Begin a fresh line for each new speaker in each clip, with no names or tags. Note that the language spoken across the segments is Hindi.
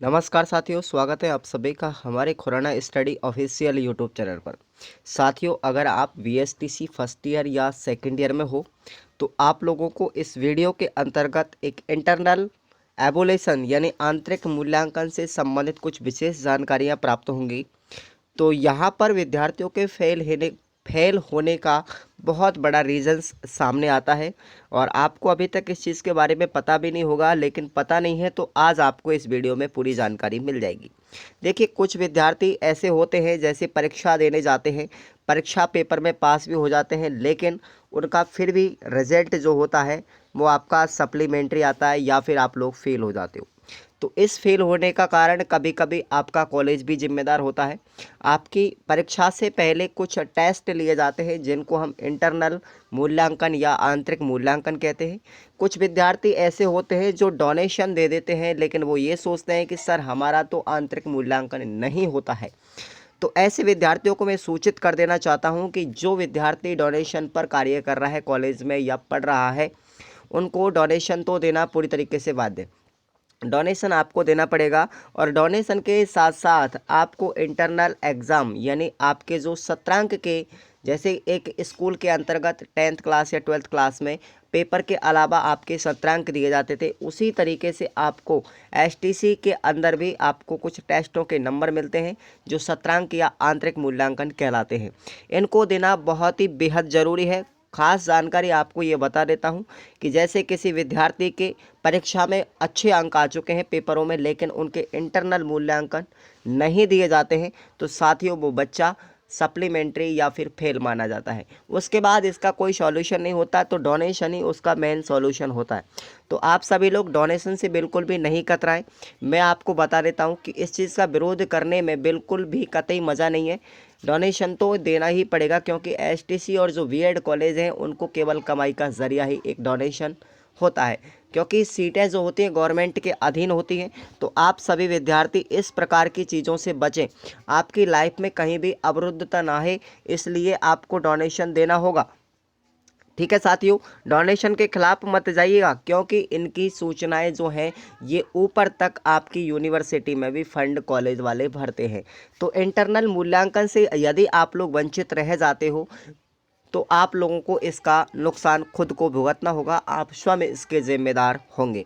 नमस्कार साथियों, स्वागत है आप सभी का हमारे Khurana study official YouTube channel पर। साथियों, अगर आप वीएसटीसी फर्स्ट ईयर या सेकंड ईयर में हो तो आप लोगों को इस वीडियो के अंतर्गत एक इंटरनल एवोल्यूशन यानी आंतरिक मूल्यांकन से संबंधित कुछ विशेष जानकारियां प्राप्त होंगी। तो यहाँ पर विद्यार्थियों के फेल होने का बहुत बड़ा रीज़न्स सामने आता है और आपको अभी तक इस चीज़ के बारे में पता भी नहीं होगा, लेकिन पता नहीं है तो आज आपको इस वीडियो में पूरी जानकारी मिल जाएगी। देखिए, कुछ विद्यार्थी ऐसे होते हैं जैसे परीक्षा देने जाते हैं, परीक्षा पेपर में पास भी हो जाते हैं, लेकिन उनका फिर भी रिजल्ट जो होता है वो आपका सप्लीमेंट्री आता है या फिर आप लोग फेल हो जाते हो। तो इस फेल होने का कारण कभी कभी आपका कॉलेज भी जिम्मेदार होता है। आपकी परीक्षा से पहले कुछ टेस्ट लिए जाते हैं जिनको हम इंटरनल मूल्यांकन या आंतरिक मूल्यांकन कहते हैं। कुछ विद्यार्थी ऐसे होते हैं जो डोनेशन दे देते हैं, लेकिन वो ये सोचते हैं कि सर हमारा तो आंतरिक मूल्यांकन नहीं होता है। तो ऐसे विद्यार्थियों को मैं सूचित कर देना चाहता हूं कि जो विद्यार्थी डोनेशन पर कार्य कर रहा है कॉलेज में या पढ़ रहा है, उनको डोनेशन तो देना पूरी तरीके से बाध्य। डोनेशन आपको देना पड़ेगा और डोनेशन के साथ साथ आपको इंटरनल एग्ज़ाम यानी आपके जो सत्रांक के, जैसे एक स्कूल के अंतर्गत 10th क्लास या 12th क्लास में पेपर के अलावा आपके सत्रांक दिए जाते थे, उसी तरीके से आपको एसटीसी के अंदर भी आपको कुछ टेस्टों के नंबर मिलते हैं जो सत्रांक या आंतरिक मूल्यांकन कहलाते हैं। इनको देना बहुत ही बेहद ज़रूरी है। खास जानकारी आपको ये बता देता हूँ कि जैसे किसी विद्यार्थी के परीक्षा में अच्छे अंक आ चुके हैं पेपरों में, लेकिन उनके इंटरनल मूल्यांकन नहीं दिए जाते हैं, तो साथियों वो बच्चा सप्लीमेंट्री या फिर फेल माना जाता है। उसके बाद इसका कोई सॉल्यूशन नहीं होता, तो डोनेशन ही उसका मेन सॉल्यूशन होता है। तो आप सभी लोग डोनेशन से बिल्कुल भी नहीं कतराएं। मैं आपको बता देता हूं कि इस चीज़ का विरोध करने में बिल्कुल भी कतई मज़ा नहीं है। डोनेशन तो देना ही पड़ेगा, क्योंकि एसटीसी और जो बीएड कॉलेज हैं उनको केवल कमाई का जरिया ही एक डोनेशन होता है, क्योंकि सीटें जो होती हैं गवर्नमेंट के अधीन होती हैं। तो आप सभी विद्यार्थी इस प्रकार की चीज़ों से बचें, आपकी लाइफ में कहीं भी अवरुद्धता ना है, इसलिए आपको डोनेशन देना होगा। ठीक है साथियों, डोनेशन के खिलाफ मत जाइएगा, क्योंकि इनकी सूचनाएं जो हैं ये ऊपर तक आपकी यूनिवर्सिटी में भी फंड कॉलेज वाले भरते हैं। तो इंटरनल मूल्यांकन से यदि आप लोग वंचित रह जाते हो तो आप लोगों को इसका नुकसान खुद को भुगतना होगा, आप स्वयं इसके जिम्मेदार होंगे।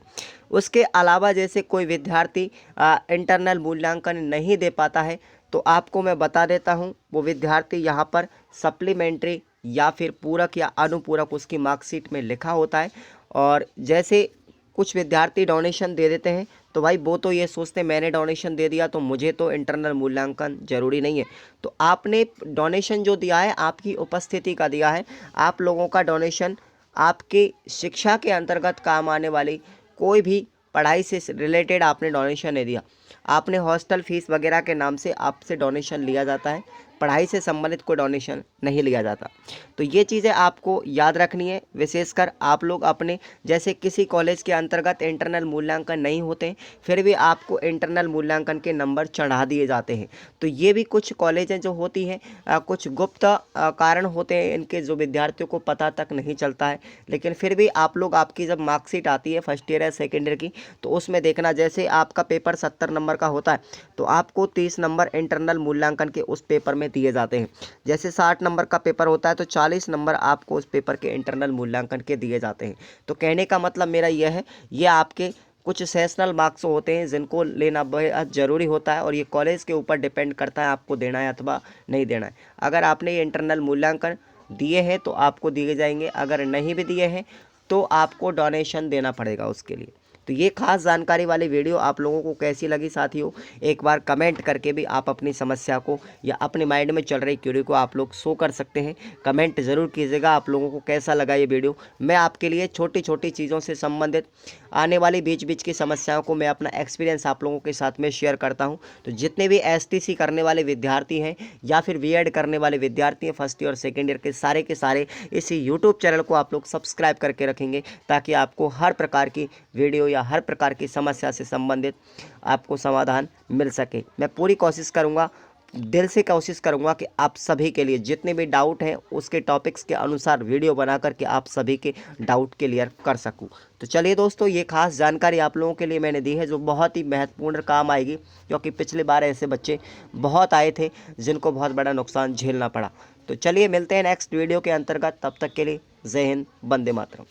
उसके अलावा जैसे कोई विद्यार्थी इंटरनल मूल्यांकन नहीं दे पाता है, तो आपको मैं बता देता हूं, वो विद्यार्थी यहाँ पर सप्लीमेंट्री या फिर पूरक या अनुपूरक उसकी मार्कशीट में लिखा होता है। और जैसे कुछ विद्यार्थी डोनेशन दे देते हैं, तो भाई वो तो ये सोचते हैं मैंने डोनेशन दे दिया तो मुझे तो इंटरनल मूल्यांकन जरूरी नहीं है। तो आपने डोनेशन जो दिया है आपकी उपस्थिति का दिया है। आप लोगों का डोनेशन आपके शिक्षा के अंतर्गत काम आने वाली कोई भी पढ़ाई से रिलेटेड आपने डोनेशन नहीं दिया, आपने हॉस्टल फीस वगैरह के नाम से आपसे डोनेशन लिया जाता है, पढ़ाई से संबंधित कोई डोनेशन नहीं लिया जाता। तो ये चीज़ें आपको याद रखनी है। विशेषकर आप लोग अपने, जैसे किसी कॉलेज के अंतर्गत इंटरनल मूल्यांकन नहीं होते फिर भी आपको इंटरनल मूल्यांकन के नंबर चढ़ा दिए जाते हैं। तो ये भी कुछ कॉलेजें जो होती हैं कुछ गुप्त कारण होते हैं इनके, जो विद्यार्थियों को पता तक नहीं चलता है। लेकिन फिर भी आप लोग, आपकी जब मार्कशीट आती है फर्स्ट ईयर या सेकेंड ईयर की, तो उसमें देखना, जैसे आपका पेपर 70 नंबर का होता है तो आपको 30 नंबर इंटरनल मूल्यांकन के उस पेपर में दिए जाते हैं। जैसे 60 नंबर का पेपर होता है तो 40 नंबर आपको उस पेपर के इंटरनल मूल्यांकन के दिए जाते हैं। तो कहने का मतलब मेरा यह है, ये आपके कुछ सेशनल मार्क्स होते हैं जिनको लेना बेहद ज़रूरी होता है, और ये कॉलेज के ऊपर डिपेंड करता है आपको देना है अथवा नहीं देना है। अगर आपने ये इंटरनल मूल्यांकन दिए हैं तो आपको दिए जाएंगे, अगर नहीं भी दिए हैं तो आपको डोनेशन देना पड़ेगा उसके लिए। तो ये खास जानकारी वाली वीडियो आप लोगों को कैसी लगी साथियों, एक बार कमेंट करके भी आप अपनी समस्या को या अपने माइंड में चल रही क्यूरी को आप लोग शो कर सकते हैं। कमेंट ज़रूर कीजिएगा आप लोगों को कैसा लगा ये वीडियो। मैं आपके लिए छोटी छोटी चीज़ों से संबंधित आने वाली बीच बीच की समस्याओं को मैं अपना एक्सपीरियंस आप लोगों के साथ में शेयर करता हूँ। तो जितने भी एसटीसी करने वाले विद्यार्थी हैं या फिर बीएड करने वाले विद्यार्थी हैं फर्स्ट ईयर और सेकेंड ईयर के सारे इसी यूट्यूब चैनल को आप लोग सब्सक्राइब करके रखेंगे, ताकि आपको हर प्रकार की वीडियो या हर प्रकार की समस्या से संबंधित आपको समाधान मिल सके। मैं पूरी कोशिश करूंगा दिल से कोशिश करूंगा कि आप सभी के लिए जितने भी डाउट हैं उसके टॉपिक्स के अनुसार वीडियो बना करके आप सभी के डाउट क्लियर कर सकूं। तो चलिए दोस्तों, ये खास जानकारी आप लोगों के लिए मैंने दी है जो बहुत ही महत्वपूर्ण काम आएगी, क्योंकि पिछले बार ऐसे बच्चे बहुत आए थे जिनको बहुत बड़ा नुकसान झेलना पड़ा। तो चलिए मिलते हैं नेक्स्ट वीडियो के अंतर्गत, तब तक के लिए जय हिंद, वंदे मातरम।